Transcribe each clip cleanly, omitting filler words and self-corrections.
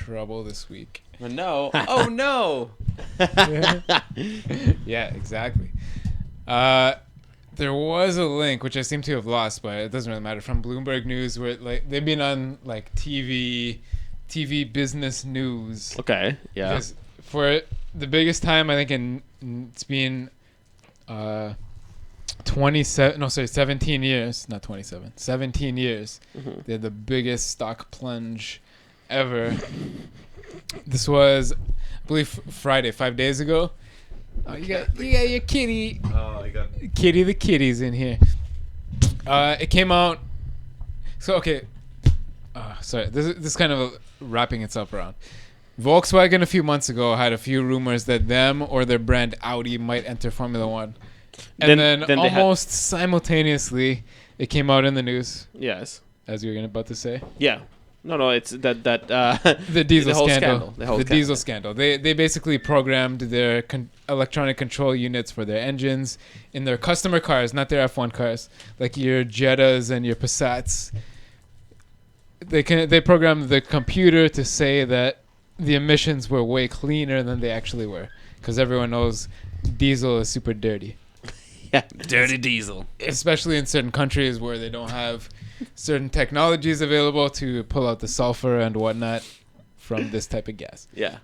trouble this week. No. Oh, no. Yeah, exactly. There was a link, which I seem to have lost, but it doesn't really matter, from Bloomberg News, where like they've been on like TV business news. Okay, yeah. Because for the biggest time, I think it's been 17 years, not 27, 17 years. Mm-hmm. They had the biggest stock plunge ever. This was, I believe, Friday, 5 days ago. Oh, you got your kitty. Oh, I got Kitty the kitty's in here. It came out. So, okay. Sorry. This is kind of wrapping itself around. Volkswagen a few months ago had a few rumors that them or their brand Audi might enter Formula One. And then almost simultaneously, it came out in the news. Yes. As you were about to say. Yeah. No, it's that the diesel scandal. The diesel scandal. They basically programmed their electronic control units for their engines in their customer cars, not their F1 cars, like your Jettas and your Passats. They programmed the computer to say that the emissions were way cleaner than they actually were, because everyone knows diesel is super dirty. Yeah, dirty diesel. Especially in certain countries where they don't have certain technologies available to pull out the sulfur and whatnot from this type of gas. Yeah.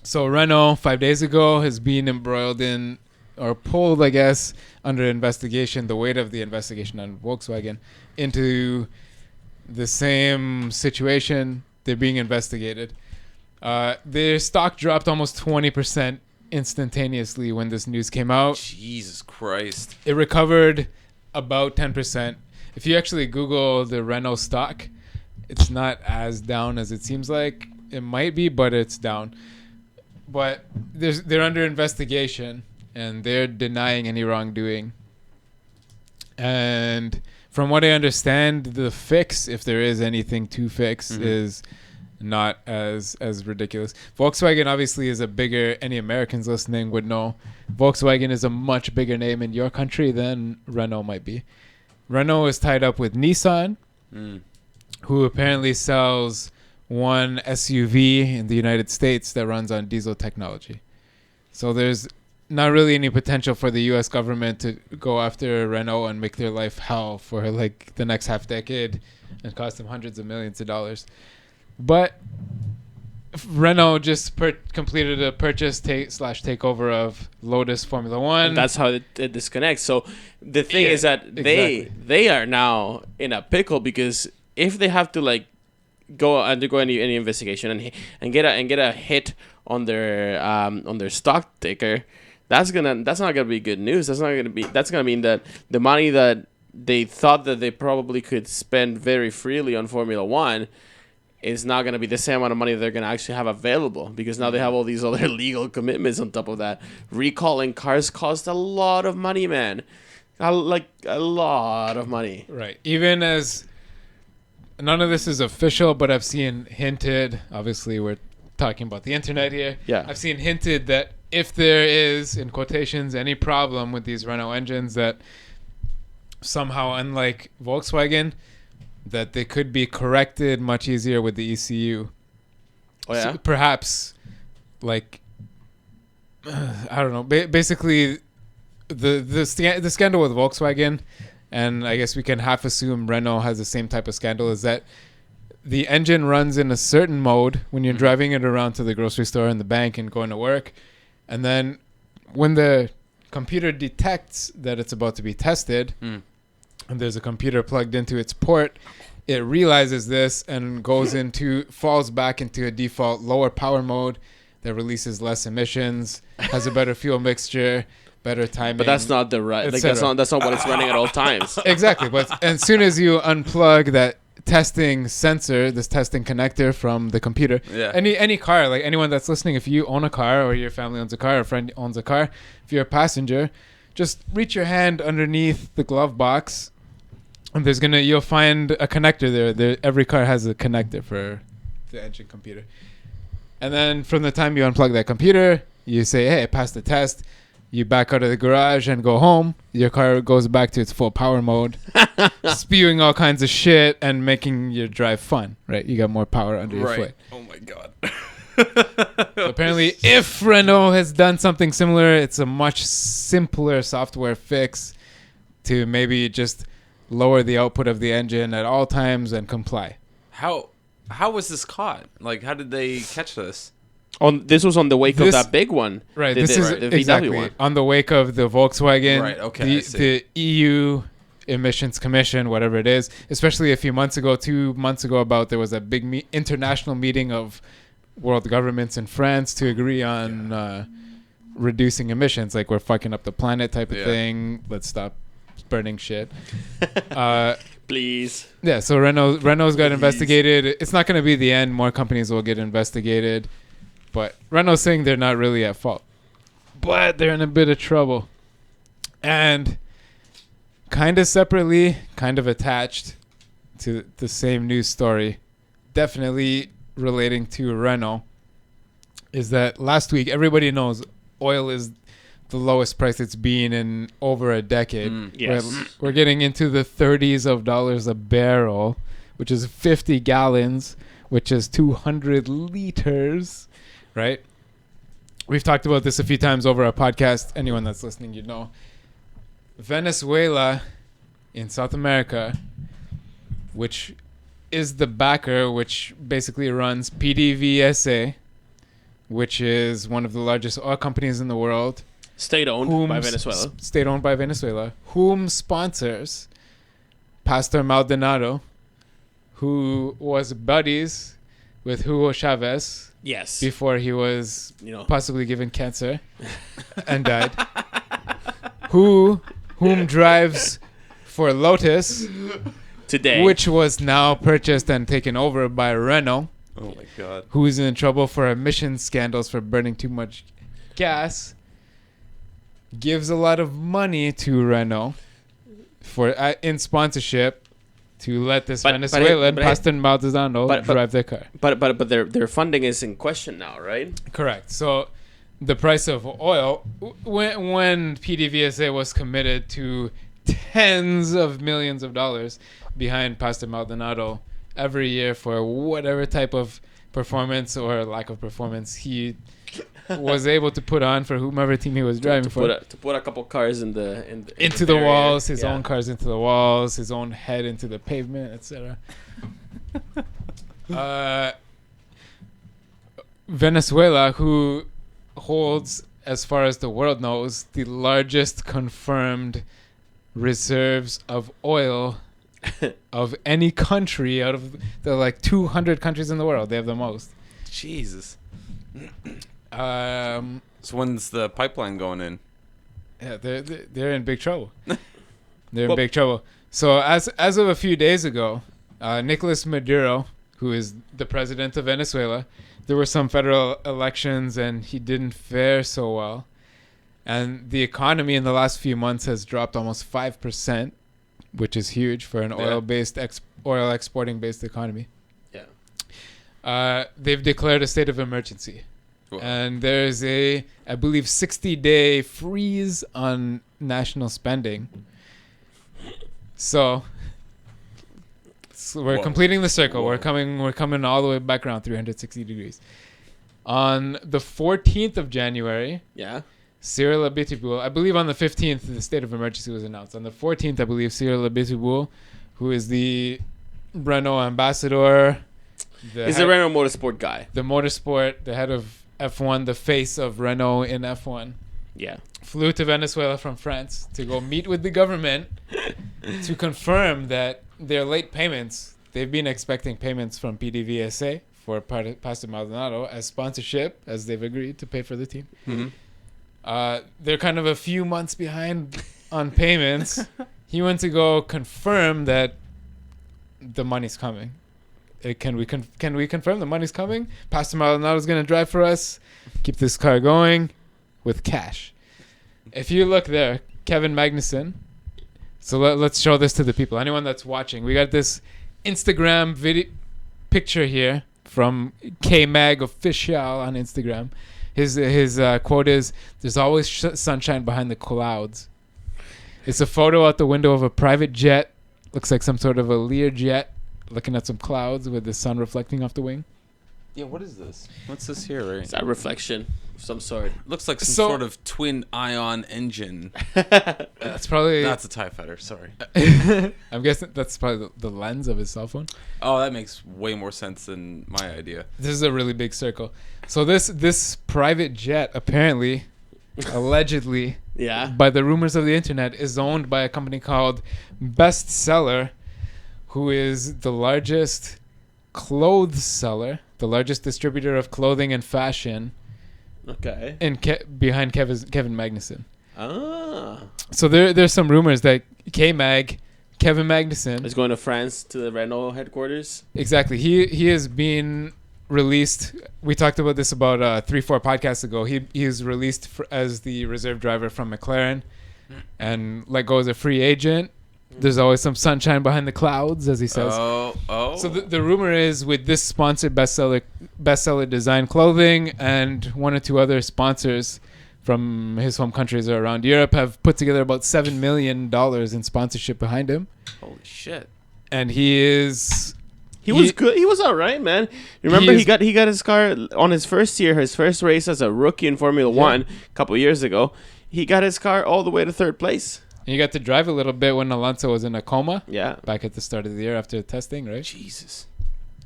So Renault 5 days ago has been embroiled in, or pulled, I guess, under investigation, the weight of the investigation on Volkswagen, into the same situation. They're being investigated. Their stock dropped almost 20% instantaneously when this news came out. Jesus Christ. It recovered about 10%. If you actually Google the Renault stock, it's not as down as it seems like. It might be, but it's down. But they're under investigation, and they're denying any wrongdoing. And from what I understand, the fix, if there is anything to fix, is not as ridiculous. Volkswagen obviously is a bigger, any Americans listening would know, Volkswagen is a much bigger name in your country than Renault might be. Renault is tied up with Nissan, who apparently sells one SUV in the United States that runs on diesel technology. So there's not really any potential for the U.S. government to go after Renault and make their life hell for like the next half decade and cost them hundreds of millions of dollars. But Renault just completed a purchase takeover of Lotus Formula One. And that's how it disconnects. So the thing is that they are now in a pickle, because if they have to like go undergo any investigation and get a hit on their stock ticker, that's not gonna be good news. That's gonna mean that the money that they thought that they probably could spend very freely on Formula One is not going to be the same amount of money they're going to actually have available, because now they have all these other legal commitments on top of that. Recalling cars cost a lot of money, man. A lot of money. Right. Even as none of this is official, but I've seen hinted, obviously we're talking about the internet here. Yeah. I've seen hinted that if there is, in quotations, any problem with these Renault engines, that somehow, unlike Volkswagen, that they could be corrected much easier with the ECU. Oh, yeah? So perhaps, like, I don't know. Basically, the scandal with Volkswagen, and I guess we can half assume Renault has the same type of scandal, is that the engine runs in a certain mode when you're driving it around to the grocery store and the bank and going to work. And then when the computer detects that it's about to be tested, and there's a computer plugged into its port, it realizes this and falls back into a default lower power mode that releases less emissions, has a better fuel mixture, better timing. But that's not the right. Like, that's not what it's running at all times. Exactly. But as soon as you unplug that testing sensor, this testing connector from the computer, any car, like anyone that's listening, if you own a car or your family owns a car or a friend owns a car, if you're a passenger, just reach your hand underneath the glove box, and you'll find a connector there. Every car has a connector for the engine computer. And then from the time you unplug that computer, you say, hey, I passed the test. You back out of the garage and go home. Your car goes back to its full power mode, spewing all kinds of shit and making your drive fun, right? You got more power under your foot. Oh, my God. apparently, if Renault has done something similar, it's a much simpler software fix to maybe just lower the output of the engine at all times and comply. How was this caught? Like, how did they catch this? This was on the wake of that big one. Right. This is the exactly VW one. on the wake of the Volkswagen. Right. Okay. The EU Emissions Commission, whatever it is, especially a few months ago, 2 months ago, there was a big international meeting of world governments in France to agree on reducing emissions. Like, we're fucking up the planet type of thing. Let's stop burning shit. Please. Yeah, so Renault's got investigated. It's not going to be the end. More companies will get investigated. But Renault's saying they're not really at fault. But they're in a bit of trouble. And kind of separately, kind of attached to the same news story, definitely relating to Renault, is that last week, everybody knows oil is the lowest price it's been in over a decade. Yes. We're getting into the 30s of dollars a barrel, which is 50 gallons, which is 200 liters, right? We've talked about this a few times over our podcast. Anyone that's listening, you know. Venezuela in South America, which is the backer, which basically runs PDVSA, which is one of the largest oil companies in the world. State-owned by Venezuela. State-owned by Venezuela. Whom sponsors Pastor Maldonado, who was buddies with Hugo Chavez. Yes. Before he was possibly given cancer and died. Whom drives for Lotus today, which was now purchased and taken over by Renault. Oh my God. Who's in trouble for emission scandals for burning too much gas. Gives a lot of money to Renault for in sponsorship to let this Venezuelan Pastor Maldonado drive their car. But their funding is in question now, right? Correct. So the price of oil, when PDVSA was committed to tens of millions of dollars behind Pastor Maldonado every year for whatever type of performance or lack of performance he was able to put on for whomever team he was driving for. To put a couple cars into the walls, his own cars into the walls, his own head into the pavement, etc. Venezuela, who holds, as far as the world knows, the largest confirmed reserves of oil of any country out of the like 200 countries in the world. They have the most. Jesus. So when's the pipeline going in? Yeah, they're in big trouble. They're in big trouble. So as of a few days ago, Nicolas Maduro, who is the president of Venezuela, there were some federal elections and he didn't fare so well. And the economy in the last few months has dropped almost 5%, which is huge for an oil-based oil exporting-based economy. Yeah. They've declared a state of emergency. Whoa. And there's I believe, 60-day freeze on national spending. So we're completing the circle. Whoa. We're coming all the way back around 360 degrees. On the 14th of January, Cyril Abiteboul, I believe on the 15th, the state of emergency was announced. On the 14th, I believe Cyril Abiteboul, who is the Renault ambassador. He's the Renault motorsport guy. The motorsport, the head of F1, the face of Renault in F1. Yeah. Flew to Venezuela from France to go meet with the government to confirm that their late payments, they've been expecting payments from PDVSA for Pastor Maldonado as sponsorship, as they've agreed to pay for the team. Mm-hmm. They're kind of a few months behind on payments. He went to go confirm that the money's coming. Can we confirm the money's coming? Pastor Maldonado's going to drive for us, keep this car going with cash. If you look there, Kevin Magnussen. So let's show this to the people. Anyone that's watching, we got this Instagram video picture here from KMAG official on Instagram. His quote is, "There's always sunshine behind the clouds." It's a photo out the window of a private jet. Looks like some sort of a Lear jet, looking at some clouds with the sun reflecting off the wing. Yeah, what is this? What's this here, right? It's that reflection of some sort. Looks like some So- sort of twin ion engine. That's probably. That's a TIE fighter, sorry. I'm guessing that's probably the lens of his cell phone. Oh, that makes way more sense than my idea. This is a really big circle. So this private jet apparently, allegedly, Yeah. by the rumors of the internet, is owned by a company called Bestseller, who is the largest clothes seller, the largest distributor of clothing and fashion Okay. behind Kevin Magnuson. Ah. So there's some rumors that KMAG, Kevin Magnuson, Is going to France to the Renault headquarters. exactly. He is being released. We talked about this about 3-4 podcasts ago. He is released as the reserve driver from McLaren, and let go as a free agent. There's always some sunshine behind the clouds, as he says. Oh. So the rumor is with this sponsored bestseller design clothing and one or two other sponsors from his home countries or around Europe have put together about $7 million in sponsorship behind him. Holy shit. And he is... He was good. He was all right, man. Remember, He he got his car on his first year, his first race as a rookie in Formula One a couple of years ago. He got his car all the way to third place. And you got to drive a little bit when Alonso was in a coma. Yeah. Back at the start of the year after testing, right? Jesus.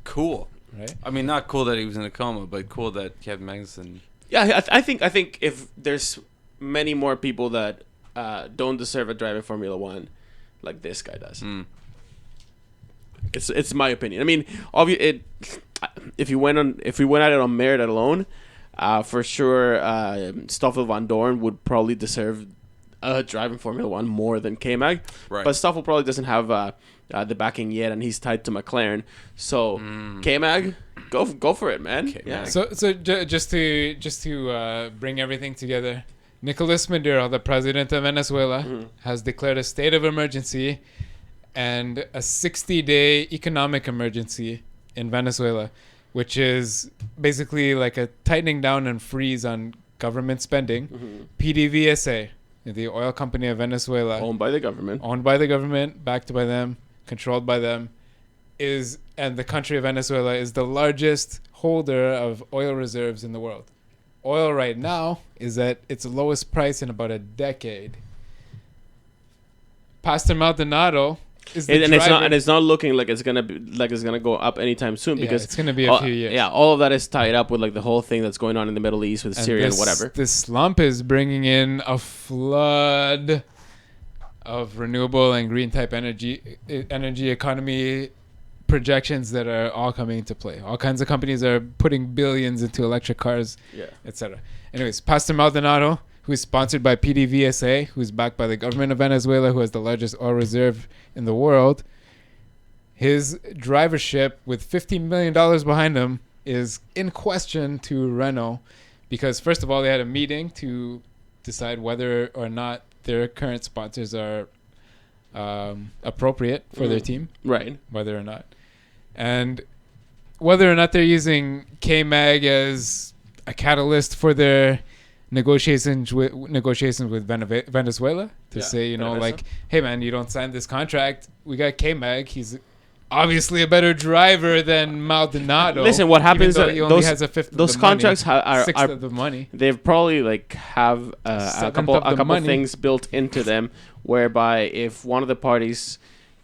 Cool. Right. I mean, not cool that he was in a coma, but cool that Kevin Magnuson... Yeah, I think if there's many more people that don't deserve a drive in Formula One, like this guy does. It's my opinion. I mean, if we went at it on merit alone, for sure, Stoffel Van Dorn would probably deserve a drive in Formula One more than KMAG. Right. But Stoffel probably doesn't have the backing yet, and he's tied to McLaren. So KMAG, go for it, man. K-Mag. Yeah. So just to bring everything together, Nicolas Maduro, the president of Venezuela, has declared a state of emergency and a 60-day economic emergency in Venezuela, which is basically like a tightening down and freeze on government spending. PDVSA, the oil company of Venezuela, Owned by the government, backed by them, controlled by them, and the country of Venezuela is the largest holder of oil reserves in the world. Oil right now is at its lowest price in about a decade. Pastor Maldonado is the driver. It's not looking like it's gonna go up anytime soon, because it's gonna be a few years. Yeah, all of that is tied up with like the whole thing that's going on in the Middle East with Syria and whatever. This slump is bringing in a flood of renewable and green type energy economy projections that are all coming into play. All kinds of companies are putting billions into electric cars, etc. Anyways, Pastor Maldonado, who is sponsored by PDVSA, who is backed by the government of Venezuela, who has the largest oil reserve in the world, his drivership with $15 million behind him is in question to Renault, because first of all, they had a meeting to decide whether or not their current sponsors are appropriate for their team. Right. Whether or not. And whether or not they're using KMAG as a catalyst for their negotiations with Venezuela to say, you know, like, hey man, you don't sign this contract. We got KMAG. He's obviously a better driver than Maldonado. Listen, what happens is he only has a fifth of those the contracts money, are sixth of the money. They've probably like have a couple things built into them, whereby if one of the parties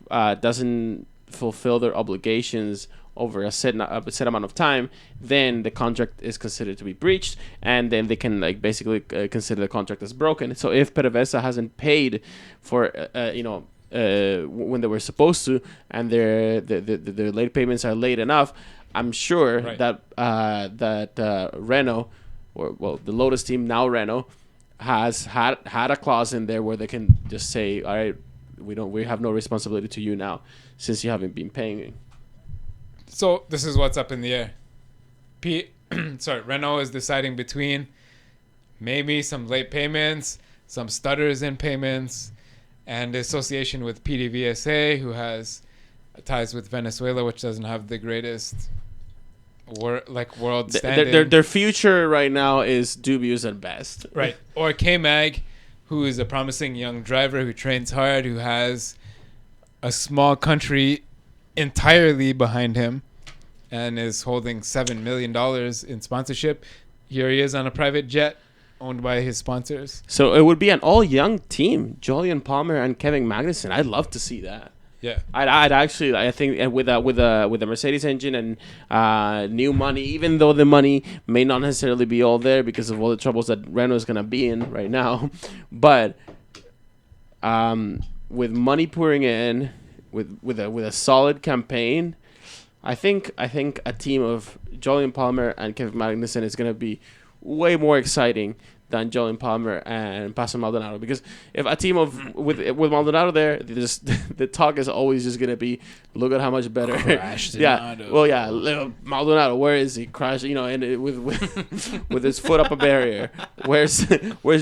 doesn't fulfill their obligations over a set amount of time, then the contract is considered to be breached, and then they can like basically consider the contract as broken. So if PDVSA hasn't paid for when they were supposed to, and their late payments are late enough, I'm sure that Renault, or the Lotus team, now Renault, has had a clause in there where they can just say, all right, we have no responsibility to you now since you haven't been paying. So this is what's up in the air. Renault is deciding between maybe some late payments, some stutters in payments, and the association with PDVSA, who has ties with Venezuela, which doesn't have the greatest world standing. Their future right now is dubious at best. Right. Or KMAG, who is a promising young driver who trains hard, who has a small country entirely behind him, and is holding $7 million in sponsorship. Here he is on a private jet owned by his sponsors. So it would be an all-young team, Julian Palmer and Kevin Magnussen. I'd love to see that. Yeah, I'd actually, I think with a Mercedes engine and new money, even though the money may not necessarily be all there because of all the troubles that Renault is gonna be in right now, but with money pouring in, with a solid campaign, I think a team of Julian Palmer and Kevin Magnussen is gonna be way more exciting than Julian Palmer and Pastor Maldonado, because if a team of with Maldonado there, the talk is always just gonna be, look at how much better. Maldonado, where is he? Crashed, and with his foot up a barrier. Where's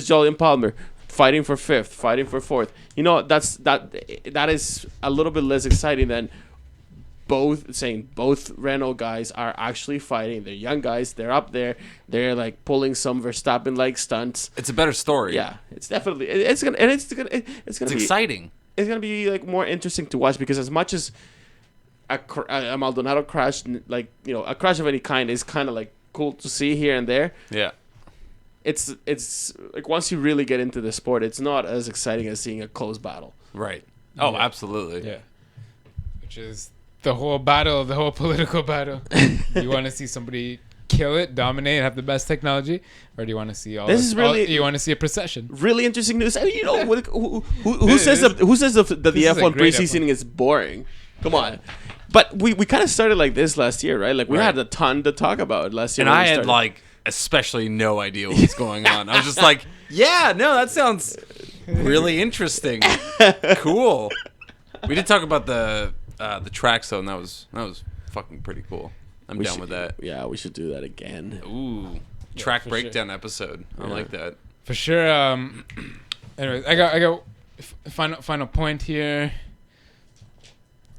Julian Palmer? Fighting for fifth, fighting for fourth. That is a little bit less exciting than both Renault guys are actually fighting. They're young guys. They're up there. They're like pulling some Verstappen like stunts. It's a better story. Yeah, it's definitely it's gonna be exciting. It's gonna be like more interesting to watch, because as much as a Maldonado crash, like a crash of any kind is kind of like cool to see here and there. Yeah. It's like once you really get into the sport, it's not as exciting as seeing a close battle. Right. Oh, Yeah. absolutely. Yeah. Which is the whole political battle. You want to see somebody kill it, dominate, have the best technology, or do you want to see you want to see a procession? Really interesting news. I mean, who says that the F1 preseason is boring? Come on. But we kind of started like this last year, right? Like we had a ton to talk about last year. And I had especially no idea what was going on. I was just like, yeah, no, that sounds really interesting. Cool. We did talk about the tracks though, and that was fucking pretty cool. I'm down with that. Yeah, we should do that again. Ooh, track breakdown episode. I like that for sure. Anyways, I got final point here.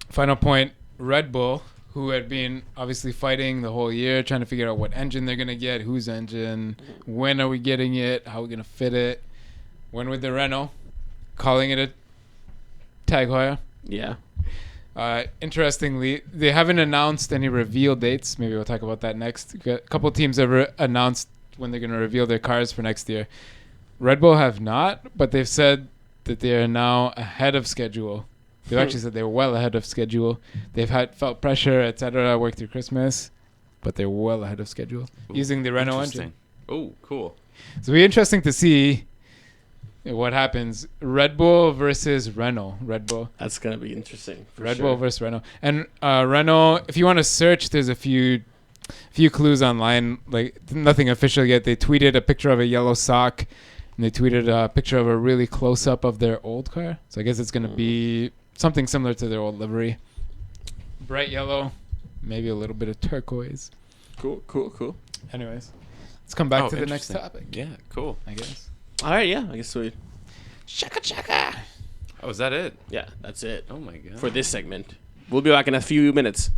Final point. Red Bull, who had been obviously fighting the whole year, trying to figure out what engine they're gonna get, whose engine, when are we getting it, how are we gonna fit it. Went with the Renault, calling it a tag heuer. Yeah. Interestingly, they haven't announced any reveal dates. Maybe we'll talk about that next. A couple teams have announced when they're going to reveal their cars for next year. Red Bull have not, but they've said that they are now ahead of schedule. They've actually said they're well ahead of schedule. They've felt pressure, etc., worked through Christmas, but they're well ahead of schedule using the Renault engine. Oh, cool. So it'll be interesting to see what happens. Red Bull versus Renault. Red Bull. That's going to be interesting. Red Bull versus Renault. And Renault, if you want to search, there's a few clues online. Like nothing official yet. They tweeted a picture of a yellow sock, and they tweeted a picture of a really close up of their old car. So I guess it's going to be something similar to their old livery. Bright yellow, maybe a little bit of turquoise. Cool. Anyways, let's come back to the next topic. Yeah, cool. I guess. All right, yeah, I guess we... Oh, is that it? Yeah, that's it. Oh, my God. For this segment. We'll be back in a few minutes.